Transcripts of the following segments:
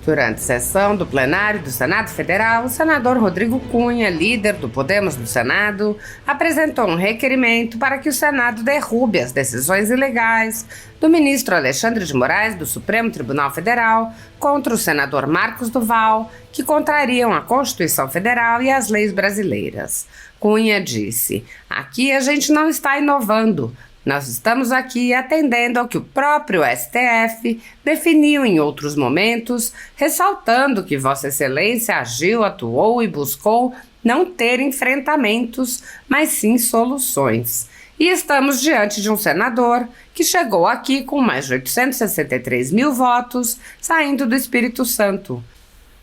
Durante sessão do plenário do Senado Federal, o senador Rodrigo Cunha, líder do Podemos no Senado, apresentou um requerimento para que o Senado derrube as decisões ilegais do ministro Alexandre de Moraes do Supremo Tribunal Federal contra o senador Marcos Duval, que contrariam a Constituição Federal e as leis brasileiras. Cunha disse: "Aqui a gente não está inovando. Nós estamos aqui atendendo ao que o próprio STF definiu em outros momentos, ressaltando que Vossa Excelência agiu, atuou e buscou não ter enfrentamentos, mas sim soluções. E estamos diante de um senador que chegou aqui com mais de 863 mil votos, saindo do Espírito Santo.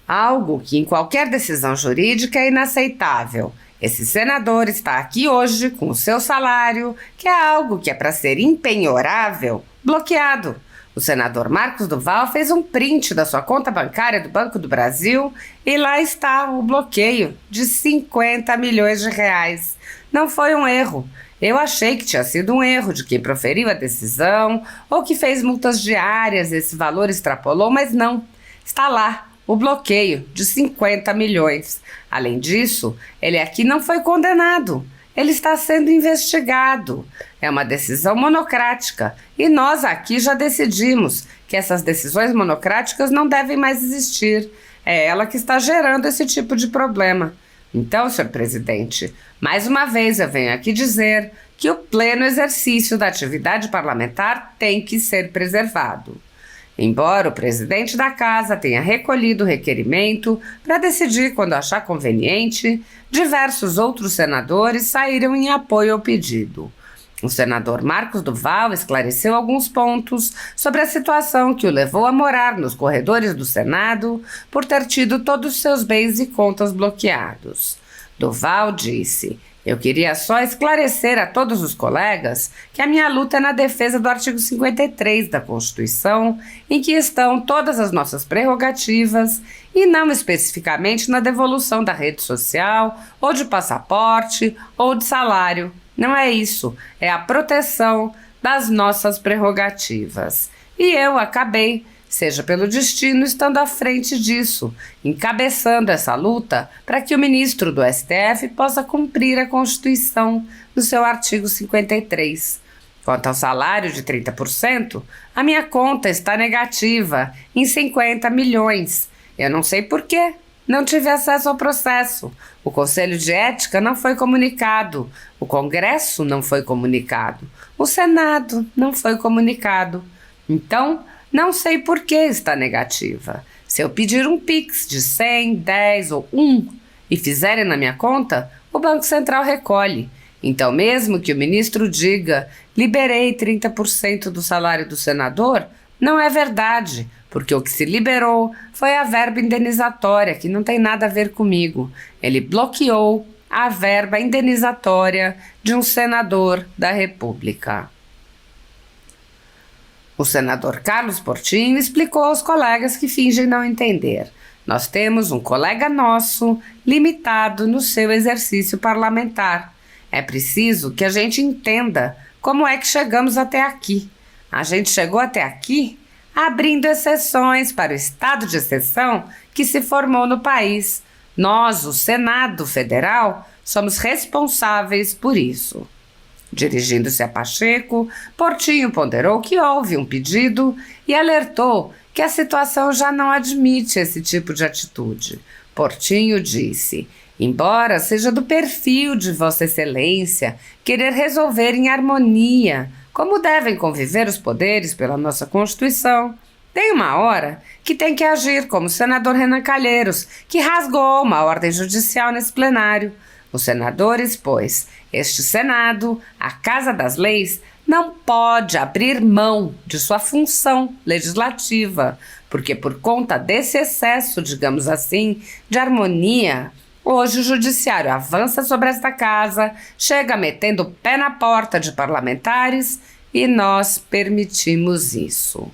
Algo que em qualquer decisão jurídica é inaceitável. Esse senador está aqui hoje com o seu salário, que é algo que é para ser impenhorável, bloqueado. O senador Marcos Duval fez um print da sua conta bancária do Banco do Brasil e lá está o bloqueio de 50 milhões de reais. Não foi um erro. Eu achei que tinha sido um erro de quem proferiu a decisão ou que fez multas diárias, esse valor extrapolou, mas não. Está lá. O bloqueio de 50 milhões. Além disso, ele aqui não foi condenado. Ele está sendo investigado. É uma decisão monocrática. E nós aqui já decidimos que essas decisões monocráticas não devem mais existir. É ela que está gerando esse tipo de problema. Então, senhor presidente, mais uma vez eu venho aqui dizer que o pleno exercício da atividade parlamentar tem que ser preservado. Embora o presidente da casa tenha recolhido o requerimento para decidir quando achar conveniente, diversos outros senadores saíram em apoio ao pedido. O senador Marcos Duval esclareceu alguns pontos sobre a situação que o levou a morar nos corredores do Senado por ter tido todos os seus bens e contas bloqueados. Duval disse: "Eu queria só esclarecer a todos os colegas que a minha luta é na defesa do artigo 53 da Constituição, em que estão todas as nossas prerrogativas, e não especificamente na devolução da rede social, ou de passaporte, ou de salário. Não é isso, é a proteção das nossas prerrogativas. E eu acabei, seja pelo destino, estando à frente disso, encabeçando essa luta para que o ministro do STF possa cumprir a Constituição no seu artigo 53. Quanto ao salário de 30%, a minha conta está negativa em 50 milhões. Eu não sei por quê. Não tive acesso ao processo. O Conselho de Ética não foi comunicado. O Congresso não foi comunicado. O Senado não foi comunicado. Então, não sei por que está negativa. Se eu pedir um Pix de 100, 10 ou 1 e fizerem na minha conta, o Banco Central recolhe. Então, mesmo que o ministro diga, liberei 30% do salário do senador, não é verdade, porque o que se liberou foi a verba indenizatória, que não tem nada a ver comigo. Ele bloqueou a verba indenizatória de um senador da República." O senador Carlos Portinho explicou aos colegas que fingem não entender. "Nós temos um colega nosso limitado no seu exercício parlamentar. É preciso que a gente entenda como é que chegamos até aqui. A gente chegou até aqui abrindo exceções para o estado de exceção que se formou no país. Nós, o Senado Federal, somos responsáveis por isso." Dirigindo-se a Pacheco, Portinho ponderou que houve um pedido e alertou que a situação já não admite esse tipo de atitude. Portinho disse: "Embora seja do perfil de Vossa Excelência querer resolver em harmonia como devem conviver os poderes pela nossa Constituição, tem uma hora que tem que agir como o senador Renan Calheiros, que rasgou uma ordem judicial nesse plenário. Os senadores, pois, este Senado, a Casa das Leis, não pode abrir mão de sua função legislativa, porque por conta desse excesso, digamos assim, de harmonia, hoje o judiciário avança sobre esta casa, chega metendo o pé na porta de parlamentares e nós permitimos isso."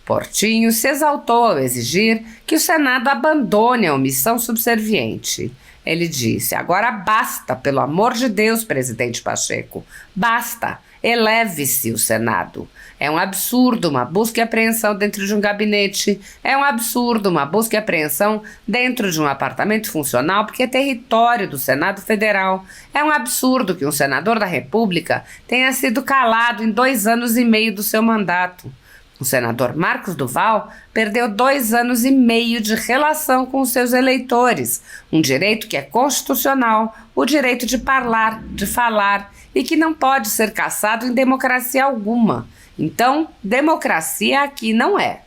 Portinho se exaltou ao exigir que o Senado abandone a omissão subserviente. Ele disse: "Agora basta, pelo amor de Deus, presidente Pacheco, basta. Eleve-se o Senado. É um absurdo uma busca e apreensão dentro de um gabinete. É um absurdo uma busca e apreensão dentro de um apartamento funcional, porque é território do Senado Federal. É um absurdo que um senador da República tenha sido calado em 2 anos e meio do seu mandato. O senador Marcos Duval perdeu 2 anos e meio de relação com os seus eleitores, um direito que é constitucional, o direito de falar, e que não pode ser cassado em democracia alguma. Então, democracia aqui não é.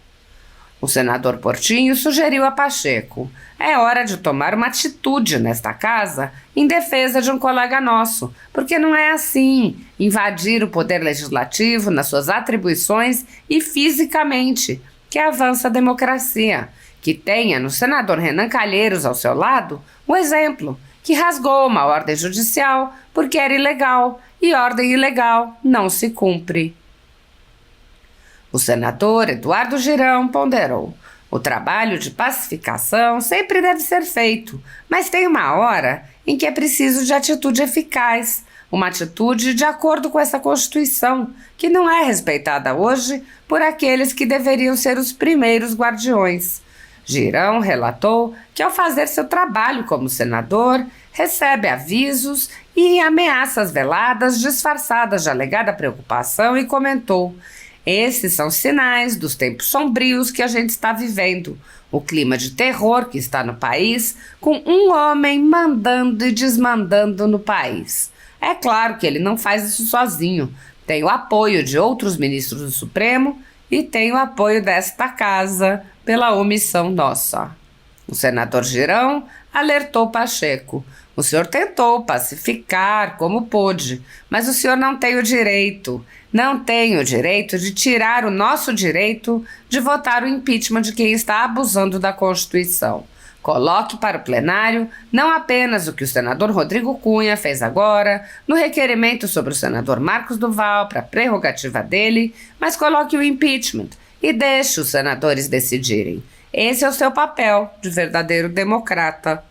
O senador Portinho sugeriu a Pacheco: é hora de tomar uma atitude nesta casa em defesa de um colega nosso, porque não é assim invadir o poder legislativo nas suas atribuições e fisicamente que avança a democracia. Que tenha no senador Renan Calheiros ao seu lado o exemplo, que rasgou uma ordem judicial porque era ilegal, e ordem ilegal não se cumpre. O senador Eduardo Girão ponderou: o trabalho de pacificação sempre deve ser feito, mas tem uma hora em que é preciso de atitude eficaz, uma atitude de acordo com essa Constituição, que não é respeitada hoje por aqueles que deveriam ser os primeiros guardiões. Girão relatou que, ao fazer seu trabalho como senador, recebe avisos e ameaças veladas disfarçadas de alegada preocupação e comentou: esses são sinais dos tempos sombrios que a gente está vivendo, o clima de terror que está no país, com um homem mandando e desmandando no país. É claro que ele não faz isso sozinho, tem o apoio de outros ministros do Supremo e tem o apoio desta casa pela omissão nossa. O senador Girão alertou Pacheco: o senhor tentou pacificar como pôde, mas o senhor não tem o direito de tirar o nosso direito de votar o impeachment de quem está abusando da Constituição. Coloque para o plenário não apenas o que o senador Rodrigo Cunha fez agora, no requerimento sobre o senador Marcos Duval para a prerrogativa dele, mas coloque o impeachment e deixe os senadores decidirem. Esse é o seu papel de verdadeiro democrata.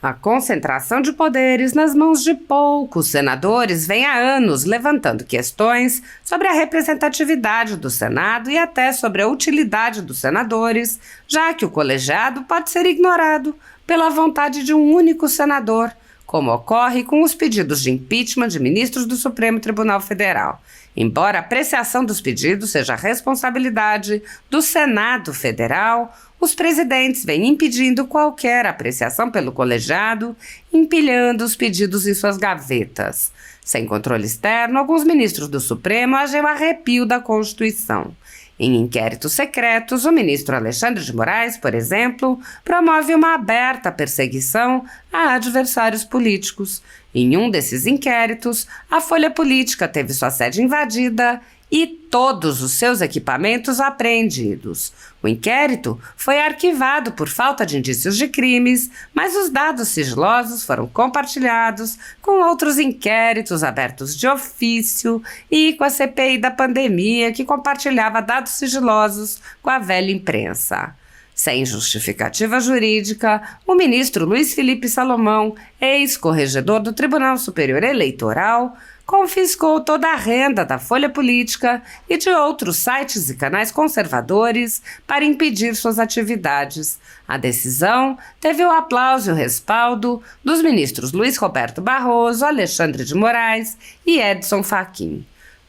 A concentração de poderes nas mãos de poucos senadores vem há anos levantando questões sobre a representatividade do Senado e até sobre a utilidade dos senadores, já que o colegiado pode ser ignorado pela vontade de um único senador, como ocorre com os pedidos de impeachment de ministros do Supremo Tribunal Federal. Embora a apreciação dos pedidos seja responsabilidade do Senado Federal, os presidentes vêm impedindo qualquer apreciação pelo colegiado, empilhando os pedidos em suas gavetas. Sem controle externo, alguns ministros do Supremo agem ao arrepio da Constituição. Em inquéritos secretos, o ministro Alexandre de Moraes, por exemplo, promove uma aberta perseguição a adversários políticos. Em um desses inquéritos, a Folha Política teve sua sede invadida e todos os seus equipamentos apreendidos. O inquérito foi arquivado por falta de indícios de crimes, mas os dados sigilosos foram compartilhados com outros inquéritos abertos de ofício e com a CPI da pandemia, que compartilhava dados sigilosos com a velha imprensa. Sem justificativa jurídica, o ministro Luiz Felipe Salomão, ex-corregedor do Tribunal Superior Eleitoral, confiscou toda a renda da Folha Política e de outros sites e canais conservadores para impedir suas atividades. A decisão teve o aplauso e o respaldo dos ministros Luiz Roberto Barroso, Alexandre de Moraes e Edson Fachin.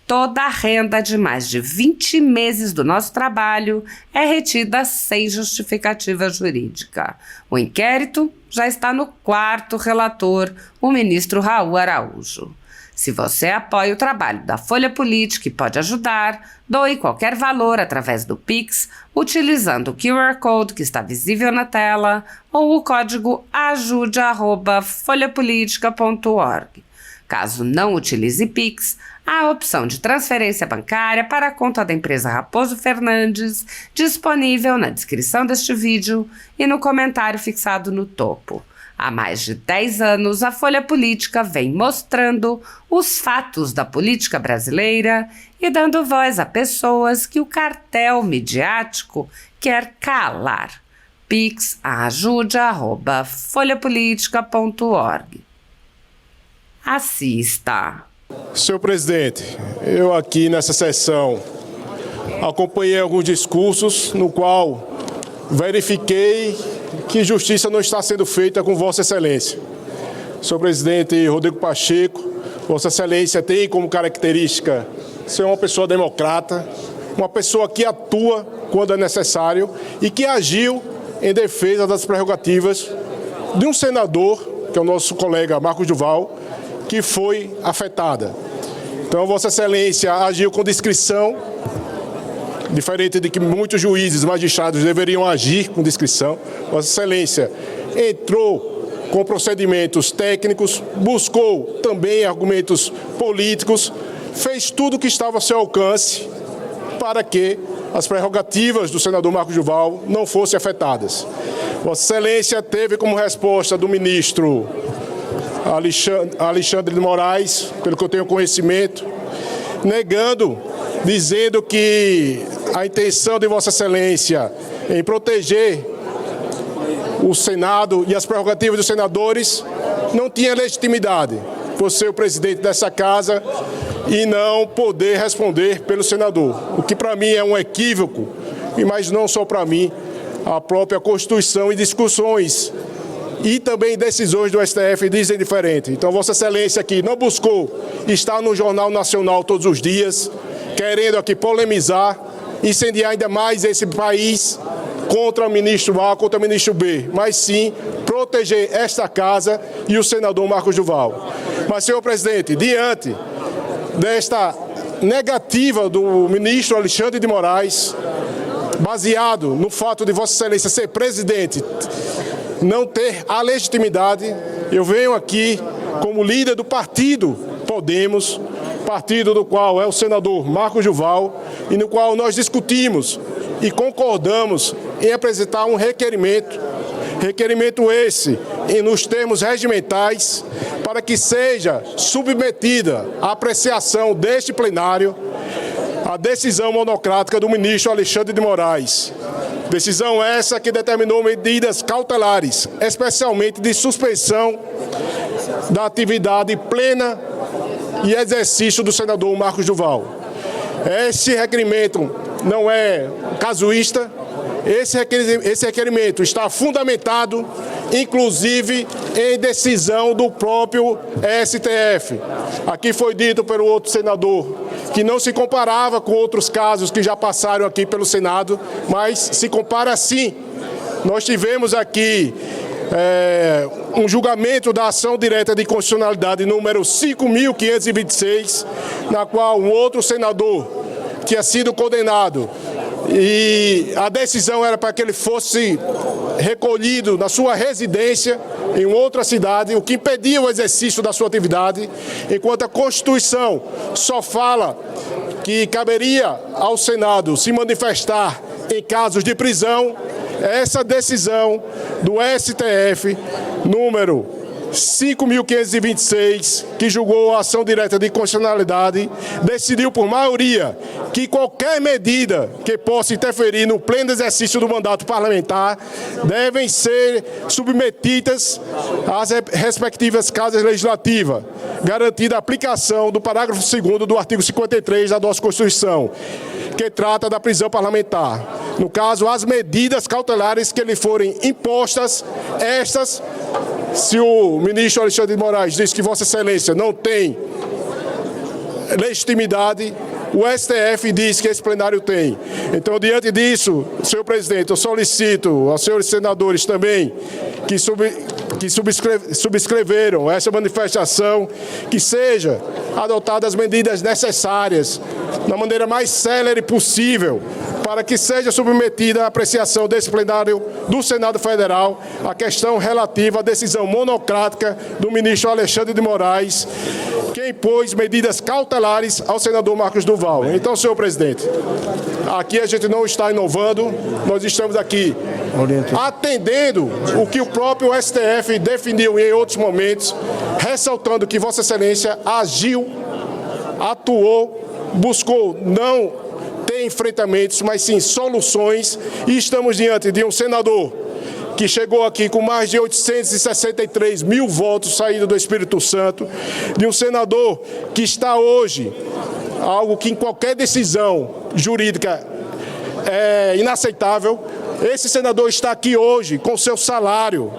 Toda a renda de mais de 20 meses do nosso trabalho é retida sem justificativa jurídica. O inquérito já está no 4º relator, o ministro Raul Araújo. Se você apoia o trabalho da Folha Política e pode ajudar, doe qualquer valor através do Pix, utilizando o QR Code que está visível na tela ou o código ajude@folhapolitica.org. Caso não utilize Pix, há a opção de transferência bancária para a conta da empresa Raposo Fernandes, disponível na descrição deste vídeo e no comentário fixado no topo. Há mais de 10 anos, a Folha Política vem mostrando os fatos da política brasileira e dando voz a pessoas que o cartel midiático quer calar. pix@ajude@folhapolitica.org. Assista! Senhor presidente, eu aqui nessa sessão acompanhei alguns discursos no qual verifiquei que justiça não está sendo feita com Vossa Excelência. Senhor presidente Rodrigo Pacheco, Vossa Excelência tem como característica ser uma pessoa democrata, uma pessoa que atua quando é necessário e que agiu em defesa das prerrogativas de um senador, que é o nosso colega Marcos Duval, que foi afetada. Então, Vossa Excelência agiu com discrição, diferente de que muitos juízes e magistrados deveriam agir com discrição. Vossa Excelência entrou com procedimentos técnicos, buscou também argumentos políticos, fez tudo o que estava ao seu alcance para que as prerrogativas do senador Marcos Duval não fossem afetadas. Vossa Excelência teve como resposta do ministro Alexandre de Moraes, pelo que eu tenho conhecimento, negando, dizendo que a intenção de Vossa Excelência em proteger o Senado e as prerrogativas dos senadores não tinha legitimidade por ser o presidente dessa casa e não poder responder pelo senador. O que para mim é um equívoco, mas não só para mim, a própria Constituição e discussões e também decisões do STF dizem diferente. Então, Vossa Excelência aqui não buscou estar no Jornal Nacional todos os dias, querendo aqui polemizar, incendiar ainda mais esse país contra o ministro A, contra o ministro B, mas sim proteger esta casa e o senador Marcos Duval. Mas, senhor presidente, diante desta negativa do ministro Alexandre de Moraes, baseado no fato de Vossa Excelência ser presidente, não ter a legitimidade, eu venho aqui como líder do partido Podemos, partido do qual é o senador Marcos Duval, e no qual nós discutimos e concordamos em apresentar um requerimento esse, nos termos regimentais, para que seja submetida à apreciação deste plenário a decisão monocrática do ministro Alexandre de Moraes. Decisão essa que determinou medidas cautelares, especialmente de suspensão da atividade plena e exercício do senador Marcos Duval. Esse requerimento não é casuísta, esse requerimento está fundamentado, inclusive, em decisão do próprio STF. Aqui foi dito pelo outro senador que não se comparava com outros casos que já passaram aqui pelo Senado, mas se compara sim. Nós tivemos aqui um julgamento da ação direta de constitucionalidade número 5.526, na qual um outro senador tinha sido condenado e a decisão era para que ele fosse recolhido na sua residência em outra cidade, o que impedia o exercício da sua atividade, enquanto a Constituição só fala que caberia ao Senado se manifestar em casos de prisão. Essa decisão do STF, número 5.526, que julgou a ação direta de constitucionalidade, decidiu por maioria que qualquer medida que possa interferir no pleno exercício do mandato parlamentar devem ser submetidas às respectivas casas legislativas, garantida a aplicação do parágrafo 2º do artigo 53 da nossa Constituição, que trata da prisão parlamentar. No caso, as medidas cautelares que lhe forem impostas, estas, se o ministro Alexandre de Moraes diz que Vossa Excelência não tem legitimidade, o STF diz que esse plenário tem. Então, diante disso, senhor presidente, eu solicito aos senhores senadores também que subscreveram essa manifestação, que seja adotadas as medidas necessárias, da maneira mais célere possível, para que seja submetida à apreciação desse plenário do Senado Federal a questão relativa à decisão monocrática do ministro Alexandre de Moraes, que impôs medidas cautelares ao senador Marcos Duval. Então, senhor presidente, aqui a gente não está inovando, nós estamos aqui atendendo o que o próprio STF definiu em outros momentos, ressaltando que Vossa Excelência agiu, atuou, buscou não ter enfrentamentos, mas sim soluções, e estamos diante de um senador que chegou aqui com mais de 863 mil votos saídos do Espírito Santo, de um senador que está hoje, algo que em qualquer decisão jurídica é inaceitável. Esse senador está aqui hoje com seu salário,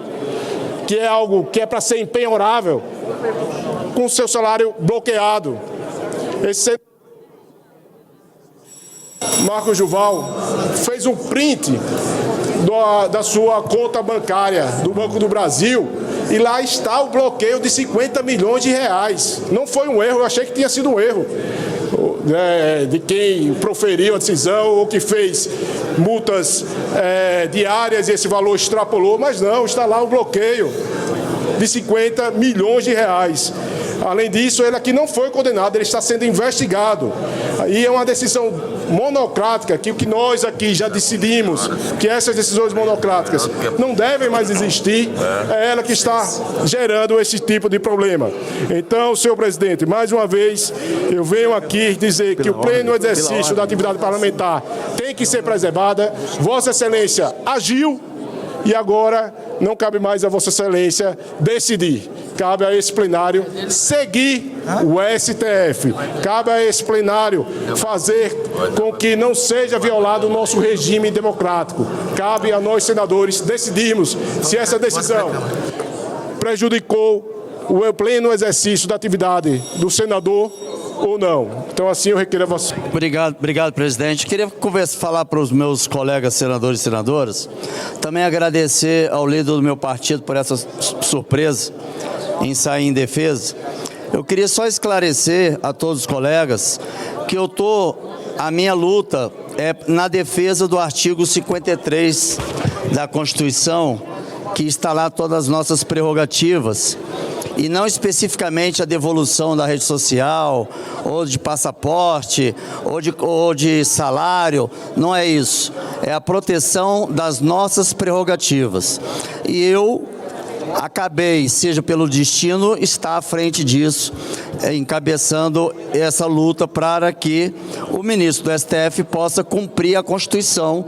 que é algo que é para ser impenhorável, com seu salário bloqueado. Esse Marcos Duval fez um print da sua conta bancária do Banco do Brasil e lá está o bloqueio de 50 milhões de reais. Não foi um erro, eu achei que tinha sido um erro de quem proferiu a decisão ou que fez multas diárias e esse valor extrapolou, mas não, está lá o bloqueio de 50 milhões de reais. Além disso, ele aqui não foi condenado, ele está sendo investigado. E é uma decisão monocrática, que o que nós aqui já decidimos, que essas decisões monocráticas não devem mais existir, é ela que está gerando esse tipo de problema. Então, senhor presidente, mais uma vez, eu venho aqui dizer que o pleno exercício da atividade parlamentar tem que ser preservada. Vossa Excelência agiu e agora não cabe mais a Vossa Excelência decidir. Cabe a esse plenário seguir o STF. Cabe a esse plenário fazer com que não seja violado o nosso regime democrático. Cabe a nós, senadores, decidirmos se essa decisão prejudicou o pleno exercício da atividade do senador ou não. Então, assim, eu requeiro a você. Obrigado, presidente. Queria falar para os meus colegas senadores e senadoras, também agradecer ao líder do meu partido por essa surpresa em sair em defesa. Eu queria só esclarecer a todos os colegas que a minha luta é na defesa do artigo 53 da Constituição, que está lá todas as nossas prerrogativas, e não especificamente a devolução da rede social, ou de passaporte, ou de salário. Não é isso. É a proteção das nossas prerrogativas. E eu acabei, seja pelo destino, estar à frente disso, encabeçando essa luta para que o ministro do STF possa cumprir a Constituição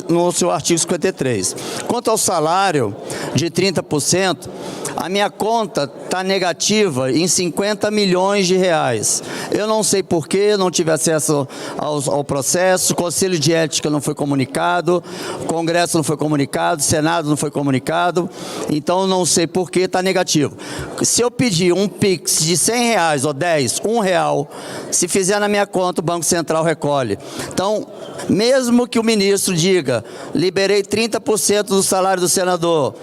no seu artigo 53. Quanto ao salário de 30%, a minha conta está negativa em 50 milhões de reais. Eu não sei por quê, não tive acesso ao processo, o Conselho de Ética não foi comunicado, o Congresso não foi comunicado, o Senado não foi comunicado, então não sei por que está negativo. Se eu pedir um Pix de 100 reais ou 10, R$1, se fizer na minha conta, o Banco Central recolhe. Então, mesmo que o ministro diga, liberei 30% do salário do senador,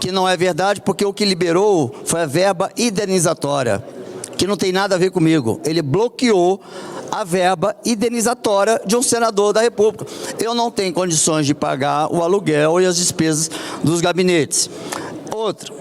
que não é verdade, porque o que liberou foi a verba indenizatória, que não tem nada a ver comigo. Ele bloqueou a verba indenizatória de um senador da República. Eu não tenho condições de pagar o aluguel e as despesas dos gabinetes. Outra,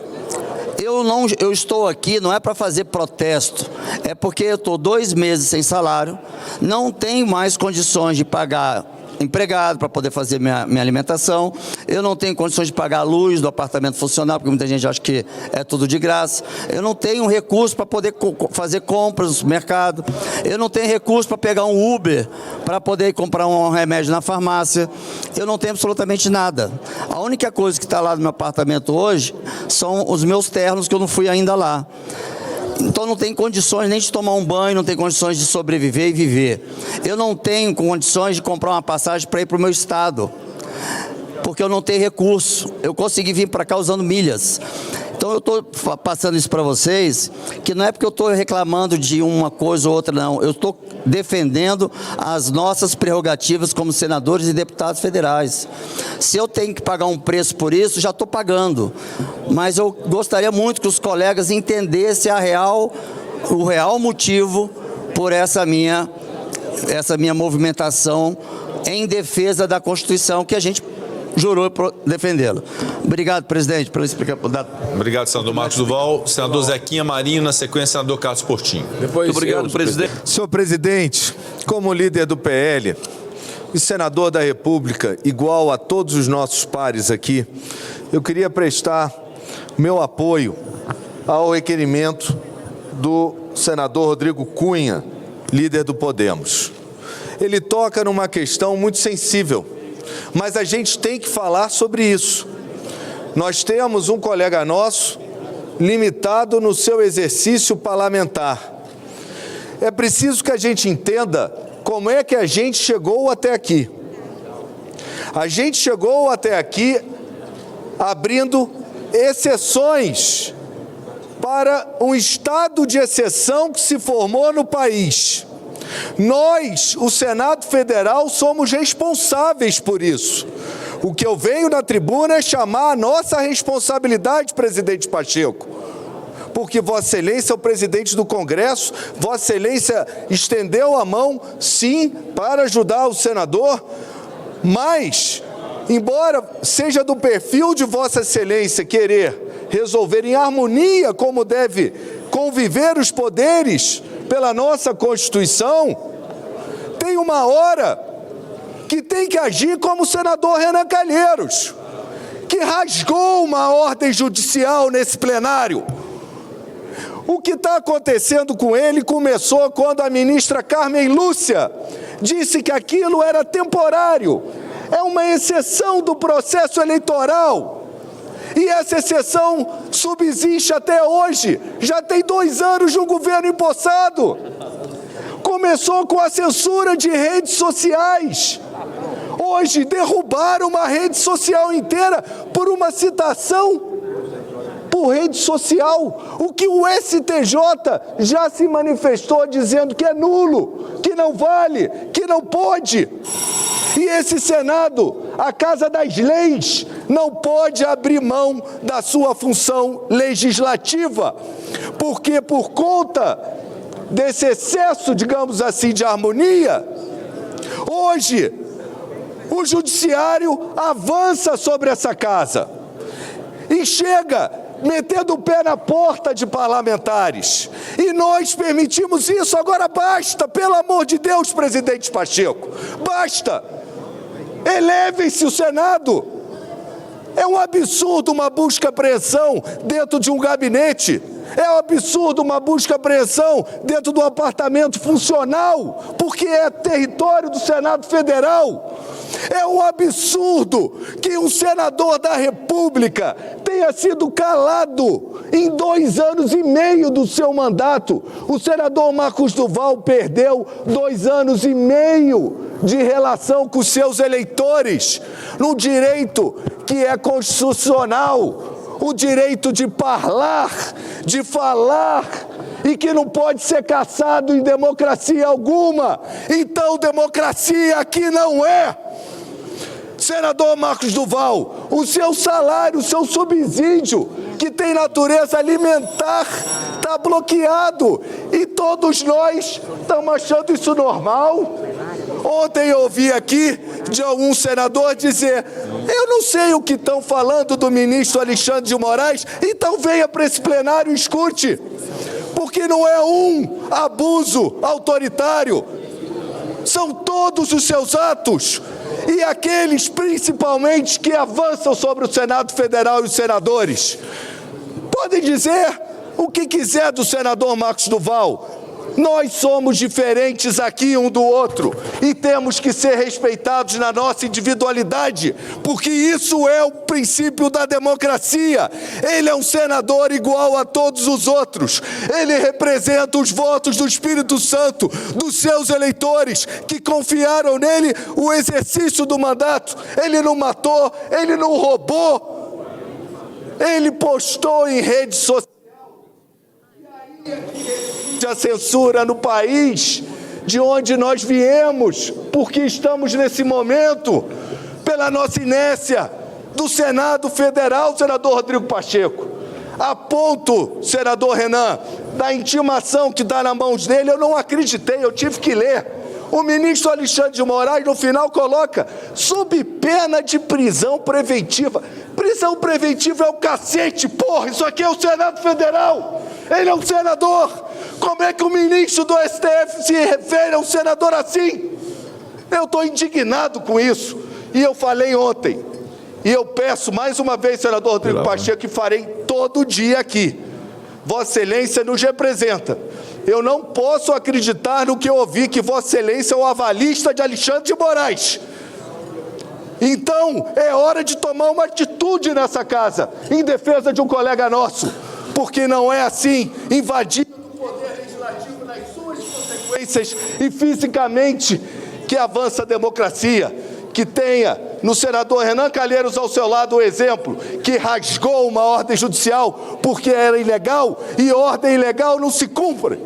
eu estou aqui, não é para fazer protesto, é porque eu estou 2 meses sem salário, não tenho mais condições de pagar empregado para poder fazer minha alimentação, eu não tenho condições de pagar a luz do apartamento funcional, porque muita gente acha que é tudo de graça, eu não tenho recurso para poder fazer compras no supermercado, eu não tenho recurso para pegar um Uber, para poder comprar um remédio na farmácia, eu não tenho absolutamente nada. A única coisa que está lá no meu apartamento hoje são os meus ternos, que eu não fui ainda lá. Então não tem condições nem de tomar um banho, não tem condições de sobreviver e viver. Eu não tenho condições de comprar uma passagem para ir para o meu estado, porque eu não tenho recurso. Eu consegui vir para cá usando milhas. Então eu estou passando isso para vocês, que não é porque eu estou reclamando de uma coisa ou outra, não. Eu estou defendendo as nossas prerrogativas como senadores e deputados federais. Se eu tenho que pagar um preço por isso, já estou pagando. Mas eu gostaria muito que os colegas entendessem o real motivo por essa minha movimentação em defesa da Constituição, que a gente jurou defendê-la. Obrigado, presidente, pela explicação. Obrigado, senador Marcos Duval. Senador Zequinha Marinho, na sequência, senador Carlos Portinho. Muito obrigado, presidente. Senhor presidente, como líder do PL e senador da República, igual a todos os nossos pares aqui, eu queria prestar meu apoio ao requerimento do senador Rodrigo Cunha, líder do Podemos. Ele toca numa questão muito sensível, mas a gente tem que falar sobre isso. Nós temos um colega nosso limitado no seu exercício parlamentar. É preciso que a gente entenda como é que a gente chegou até aqui. A gente chegou até aqui abrindo exceções para um estado de exceção que se formou no país. Nós, o Senado Federal, somos responsáveis por isso. O que eu venho na tribuna é chamar a nossa responsabilidade, presidente Pacheco, porque Vossa Excelência é o presidente do Congresso, Vossa Excelência estendeu a mão, sim, para ajudar o senador, mas, embora seja do perfil de Vossa Excelência querer resolver em harmonia como deve conviver os poderes pela nossa Constituição, tem uma hora que tem que agir como o senador Renan Calheiros, que rasgou uma ordem judicial nesse plenário. O que está acontecendo com ele começou quando a ministra Carmen Lúcia disse que aquilo era temporário, é uma exceção do processo eleitoral. E essa exceção subsiste até hoje, já tem 2 anos de um governo empossado. Começou com a censura de redes sociais. Hoje derrubaram uma rede social inteira por uma citação por rede social, o que o STJ já se manifestou dizendo que é nulo, que não vale, que não pode. E esse Senado, a Casa das Leis, não pode abrir mão da sua função legislativa, porque por conta desse excesso, digamos assim, de harmonia, hoje o Judiciário avança sobre essa casa e chega metendo o pé na porta de parlamentares. E nós permitimos isso. Agora basta, pelo amor de Deus, presidente Pacheco, basta. Elevem-se o Senado. É um absurdo uma busca-apreensão dentro de um gabinete. É um absurdo uma busca-apreensão dentro de um apartamento funcional, porque é território do Senado Federal. É um absurdo que um senador da República tenha sido calado em 2 anos e meio do seu mandato. O senador Marcos Duval perdeu 2 anos e meio de relação com seus eleitores, no direito que é constitucional, o direito de falar e que não pode ser cassado em democracia alguma. Então, democracia aqui não é. Senador Marcos Duval, o seu salário, o seu subsídio, que tem natureza alimentar, está bloqueado. E todos nós estamos achando isso normal. Ontem eu ouvi aqui de algum senador dizer: eu não sei o que estão falando do ministro Alexandre de Moraes, então venha para esse plenário e escute. Porque não é um abuso autoritário, são todos os seus atos. E aqueles, principalmente, que avançam sobre o Senado Federal e os senadores. Podem dizer o que quiser do senador Marcos Duval. Nós somos diferentes aqui um do outro e temos que ser respeitados na nossa individualidade, porque isso é o princípio da democracia. Ele é um senador igual a todos os outros. Ele representa os votos do Espírito Santo, dos seus eleitores, que confiaram nele o exercício do mandato. Ele não matou, ele não roubou, ele postou em rede social. A censura no país de onde nós viemos, porque estamos nesse momento, pela nossa inércia do Senado Federal, senador Rodrigo Pacheco, a ponto, senador Renan, da intimação que está nas mãos dele, eu não acreditei, eu tive que ler. O ministro Alexandre de Moraes, no final, coloca sob pena de prisão preventiva. Prisão preventiva é o cacete, porra, isso aqui é o Senado Federal, ele é um senador. Como é que o ministro do STF se refere a um senador assim? Eu estou indignado com isso. E eu falei ontem, e eu peço mais uma vez, senador Rodrigo Pacheco, que farei todo dia aqui. Vossa Excelência nos representa. Eu não posso acreditar no que eu ouvi, que Vossa Excelência é o avalista de Alexandre de Moraes. Então, é hora de tomar uma atitude nessa casa, em defesa de um colega nosso, porque não é assim, invadir o poder legislativo nas suas consequências e fisicamente, que avança a democracia. Que tenha no senador Renan Calheiros ao seu lado o exemplo, que rasgou uma ordem judicial porque era ilegal, e ordem ilegal não se cumpre.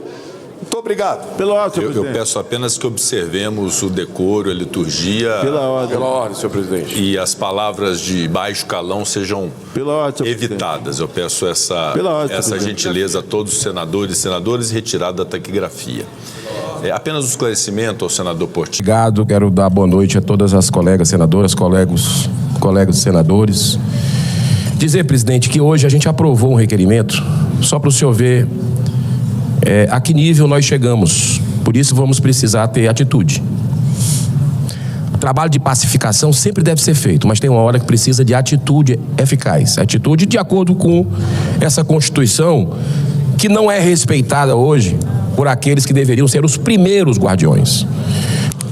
Muito obrigado. Pela ordem, senhor Eu presidente. peço apenas que observemos o decoro, a liturgia Pela ordem. senhor presidente. e as palavras de baixo calão sejam Pela ordem, senhor presidente. evitadas. Eu peço Pela ordem, essa presidente. gentileza a todos os senadores e retirada da taquigrafia. Apenas um esclarecimento ao senador Portinho. Obrigado, quero dar boa noite a todas as colegas senadoras, colegas senadores. Dizer, presidente, que hoje a gente aprovou um requerimento, só para o senhor ver a que nível nós chegamos. Por isso vamos precisar ter atitude. O trabalho de pacificação sempre deve ser feito, mas tem uma hora que precisa de atitude eficaz. Atitude de acordo com essa Constituição, que não é respeitada hoje por aqueles que deveriam ser os primeiros guardiões.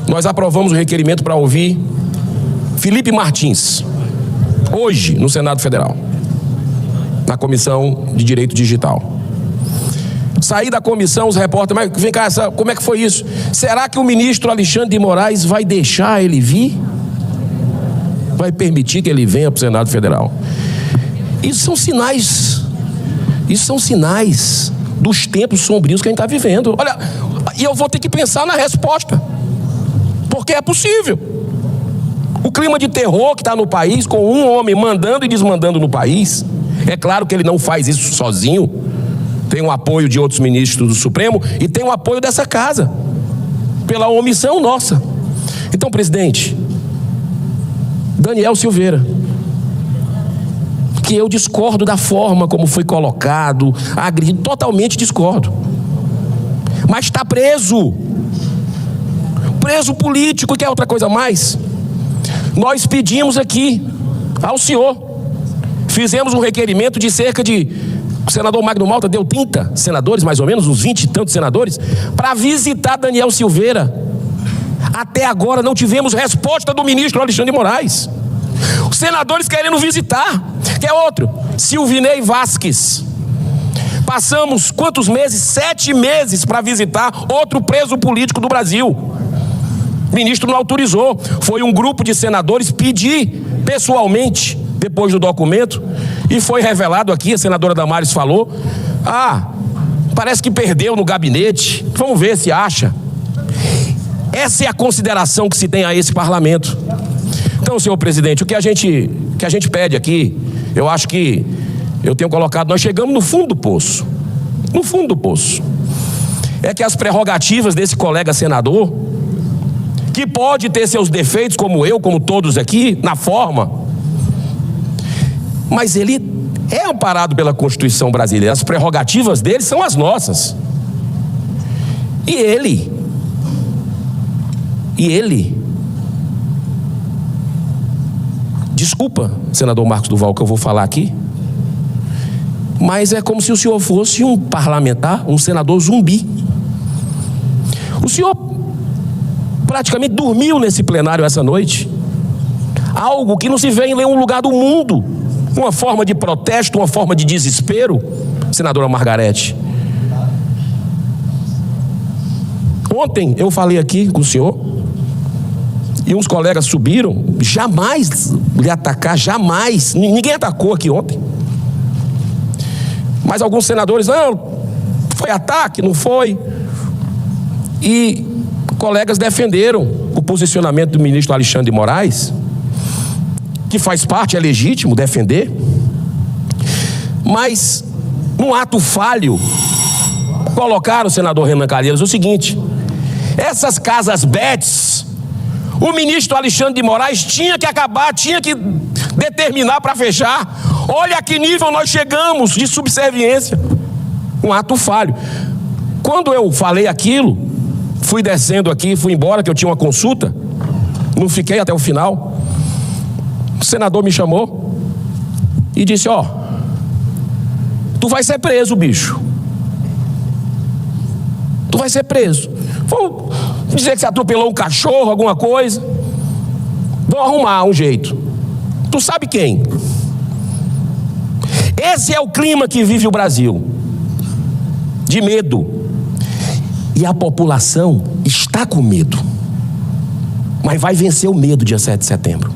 Nós aprovamos o requerimento para ouvir Felipe Martins, hoje no Senado Federal, na Comissão de Direito Digital. Saí da comissão, os repórteres, mas vem cá, como é que foi isso? Será que o ministro Alexandre de Moraes vai deixar ele vir? Vai permitir que ele venha para o Senado Federal? Isso são sinais dos tempos sombrios que a gente está vivendo. Olha, e eu vou ter que pensar na resposta, porque é possível. O clima de terror que está no país, com um homem mandando e desmandando no país, é claro que ele não faz isso sozinho, tem o apoio de outros ministros do Supremo e tem o apoio dessa casa, pela omissão nossa. Então, presidente, Daniel Silveira, que eu discordo da forma como foi colocado, agredido, totalmente discordo. Mas está preso político, que é outra coisa mais. Nós pedimos aqui ao senhor, fizemos um requerimento de cerca de, o senador Magno Malta deu 30 senadores, mais ou menos, uns 20 e tantos senadores, para visitar Daniel Silveira. Até agora não tivemos resposta do ministro Alexandre de Moraes. Os senadores querendo visitar. Que é outro, Silvinei Vasquez. Passamos quantos meses? 7 meses para visitar outro preso político do Brasil. O ministro não autorizou. Foi um grupo de senadores pedir pessoalmente, depois do documento, e foi revelado aqui, a senadora Damares falou, parece que perdeu no gabinete, vamos ver se acha. Essa é a consideração que se tem a esse parlamento. Então, senhor presidente, o que a gente pede aqui, eu acho que eu tenho colocado, nós chegamos no fundo do poço. No fundo do poço. É que as prerrogativas desse colega senador, que pode ter seus defeitos, como eu, como todos aqui, na forma, mas ele é amparado pela Constituição brasileira. As prerrogativas dele são as nossas. E ele, desculpa, senador Marcos Duval, que eu vou falar aqui, mas é como se o senhor fosse um parlamentar, um senador zumbi. O senhor praticamente dormiu nesse plenário essa noite. Algo que não se vê em nenhum lugar do mundo. Uma forma de protesto, uma forma de desespero, senadora Margarete. Ontem eu falei aqui com o senhor, e uns colegas subiram, jamais lhe atacar, jamais. Ninguém atacou aqui ontem. Mas alguns senadores, não, foi ataque, não foi. E colegas defenderam o posicionamento do ministro Alexandre de Moraes, que faz parte, é legítimo defender, mas num ato falho, colocaram o senador Renan Calheiros o seguinte: essas casas bets, o ministro Alexandre de Moraes tinha que acabar, tinha que determinar para fechar. Olha a que nível nós chegamos de subserviência. Um ato falho. Quando eu falei aquilo, fui descendo aqui, fui embora, que eu tinha uma consulta, não fiquei até o final. O senador me chamou e disse: tu vai ser preso, bicho. Tu vai ser preso. Vamos dizer que você atropelou um cachorro, alguma coisa. vão arrumar um jeito. Tu sabe quem? Esse é o clima que vive o Brasil, de medo. E a população está com medo, mas vai vencer o medo dia 7 de setembro.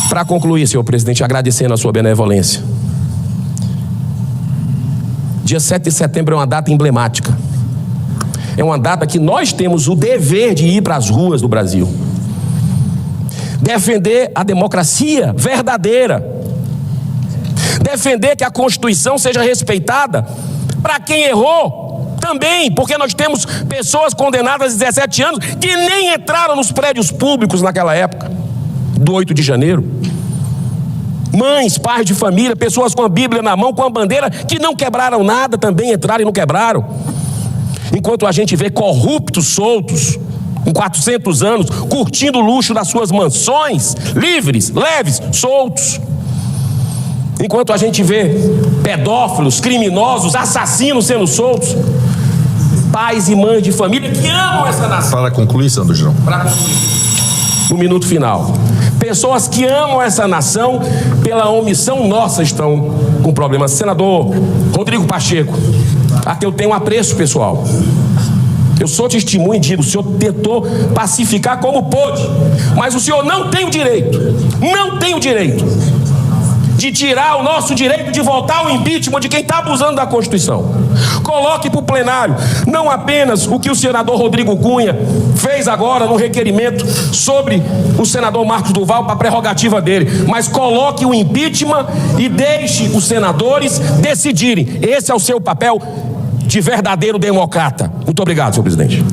Para concluir, senhor presidente, agradecendo a sua benevolência. Dia 7 de setembro é uma data emblemática. É uma data que nós temos o dever de ir para as ruas do Brasil. Defender a democracia verdadeira. Defender que a Constituição seja respeitada para quem errou também, porque nós temos pessoas condenadas a 17 anos que nem entraram nos prédios públicos naquela época, do 8 de janeiro. Mães, pais de família, pessoas com a Bíblia na mão, com a bandeira, que não quebraram nada, também entraram e não quebraram. Enquanto a gente vê corruptos soltos, com 400 anos, curtindo o luxo das suas mansões, livres, leves, soltos. Enquanto a gente vê pedófilos, criminosos, assassinos sendo soltos, pais e mães de família que amam essa nação. Para concluir, senador Girão. Para concluir, no minuto final, pessoas que amam essa nação, pela omissão nossa, estão com problemas. Senador Rodrigo Pacheco, aqui eu tenho um apreço pessoal. Eu sou testemunho e digo, o senhor tentou pacificar como pôde, mas o senhor não tem o direito de tirar o nosso direito de votar ao impeachment de quem está abusando da Constituição. Coloque para o plenário não apenas o que o senador Rodrigo Cunha fez agora no requerimento sobre o senador Marcos Duval para a prerrogativa dele, mas coloque o impeachment e deixe os senadores decidirem. Esse é o seu papel de verdadeiro democrata. Muito obrigado, senhor presidente.